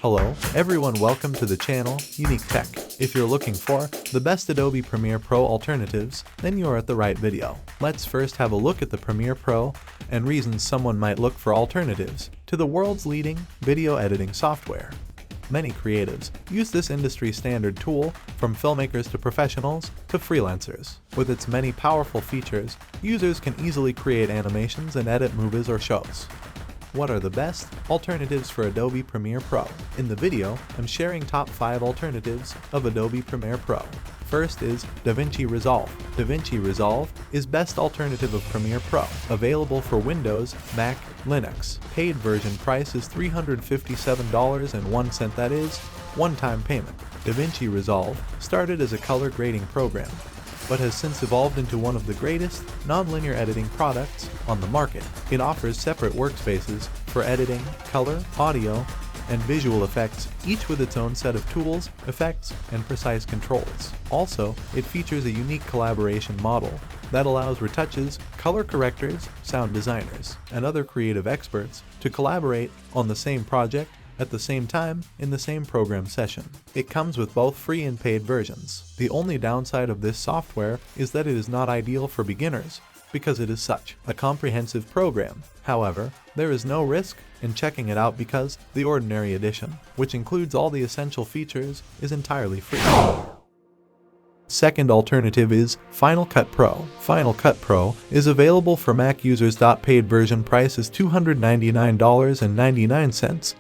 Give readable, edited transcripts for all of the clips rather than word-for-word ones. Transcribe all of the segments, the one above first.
Hello, everyone, welcome to the channel, Unique Tech. If you're looking for the best Adobe Premiere Pro alternatives, then you're at the right video. Let's first have a look at the Premiere Pro and reasons someone might look for alternatives to the world's leading video editing software. Many creatives use this industry standard tool, from filmmakers to professionals to freelancers. With its many powerful features, users can easily create animations and edit movies or shows. What are the best alternatives for Adobe Premiere Pro? In the video, I'm sharing top 5 alternatives of Adobe Premiere Pro. First is DaVinci Resolve. DaVinci Resolve is best alternative of Premiere Pro, available for Windows, Mac, Linux. Paid version price is $357.01, that is, one-time payment. DaVinci Resolve started as a color grading program, but has since evolved into one of the greatest non-linear editing products on the market. It offers separate workspaces for editing, color, audio, and visual effects, each with its own set of tools, effects, and precise controls. Also, it features a unique collaboration model that allows retouchers, color correctors, sound designers, and other creative experts to collaborate on the same project at the same time in the same program session. It comes with both free and paid versions. The only downside of this software is that it is not ideal for beginners, because it is such a comprehensive program. However, there is no risk in checking it out because the Ordinary Edition, which includes all the essential features, is entirely free. Second alternative is Final Cut Pro. Final Cut Pro is available for Mac users. Paid version price is $299.99,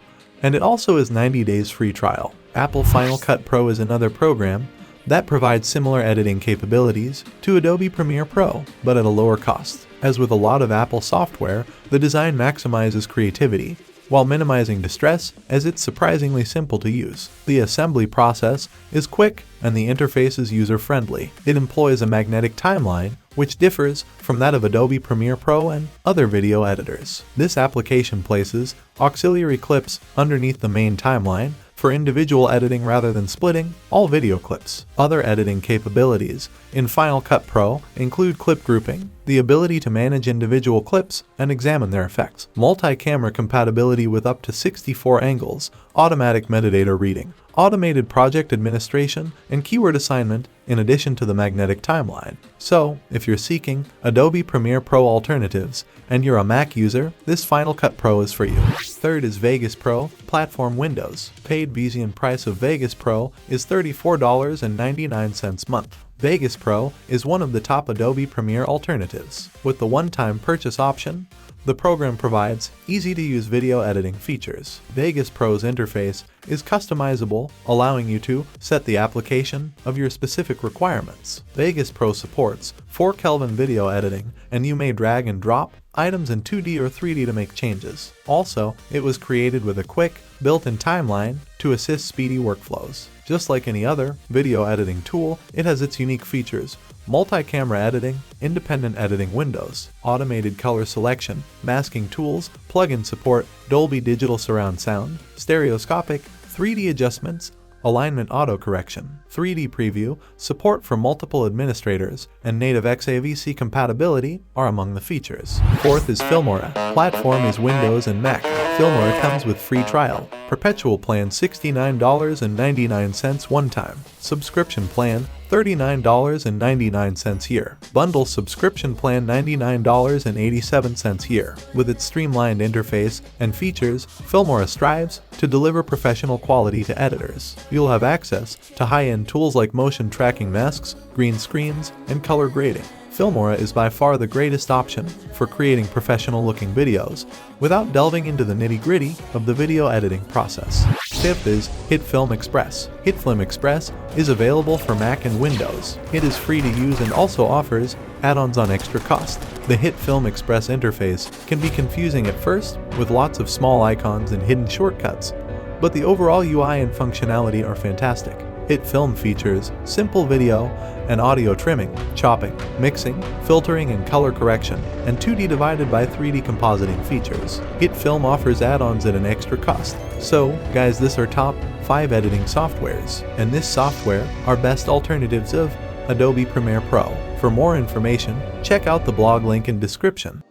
and it also is 90 days free trial. Apple Final Cut Pro is another program that provides similar editing capabilities to Adobe Premiere Pro, but at a lower cost. As with a lot of Apple software, the design maximizes creativity while minimizing distress, as it's surprisingly simple to use. The assembly process is quick and the interface is user-friendly. It employs a magnetic timeline, which differs from that of Adobe Premiere Pro and other video editors. This application places auxiliary clips underneath the main timeline for individual editing rather than splitting all video clips. Other editing capabilities in Final Cut Pro include clip grouping, the ability to manage individual clips and examine their effects, multi-camera compatibility with up to 64 angles, automatic metadata reading, automated project administration, and keyword assignment in addition to the magnetic timeline. So, if you're seeking Adobe Premiere Pro alternatives and you're a Mac user, this Final Cut Pro is for you. Third is Vegas Pro Platform Windows. Paid version price of Vegas Pro is $34.99 month. Vegas Pro is one of the top Adobe Premiere alternatives. With the one-time purchase option, the program provides easy-to-use video editing features. Vegas Pro's interface is customizable, allowing you to set the application of your specific requirements. Vegas Pro supports 4 Kelvin video editing, and you may drag and drop items in 2D or 3D to make changes. Also, it was created with a quick, built-in timeline to assist speedy workflows. Just like any other video editing tool, it has its unique features: multi-camera editing, independent editing windows, automated color selection, masking tools, plugin support, Dolby Digital Surround Sound, stereoscopic, 3D adjustments, alignment auto-correction, 3D preview, support for multiple administrators, and native XAVC compatibility are among the features. Fourth is FILMORA. Platform is Windows and Mac. FILMORA comes with free trial. Perpetual plan $69.99 one time. Subscription plan $39.99 year. Bundle subscription plan $99.87 year. With its streamlined interface and features, FILMORA strives to deliver professional quality to editors. You'll have access to high-end tools like motion tracking masks, green screens, and color grading. FILMORA is by far the greatest option for creating professional-looking videos without delving into the nitty-gritty of the video editing process. Fifth is HITFLIM Express. HITFLIM Express is available for Mac and Windows. It is free to use and also offers add-ons on extra cost. The HITFLIM Express interface can be confusing at first, with lots of small icons and hidden shortcuts, but the overall UI and functionality are fantastic. HITFLIM features simple video and audio trimming, chopping, mixing, filtering, and color correction, and 2D divided by 3D compositing features. HITFLIM offers add-ons at an extra cost. So, guys, this are top 5 editing softwares, and this software are best alternatives of Adobe Premiere Pro. For more information, check out the blog link in description.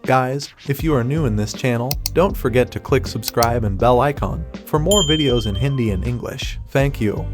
Guys, if you are new in this channel, don't forget to click subscribe and bell icon for more videos in Hindi and English. Thank you.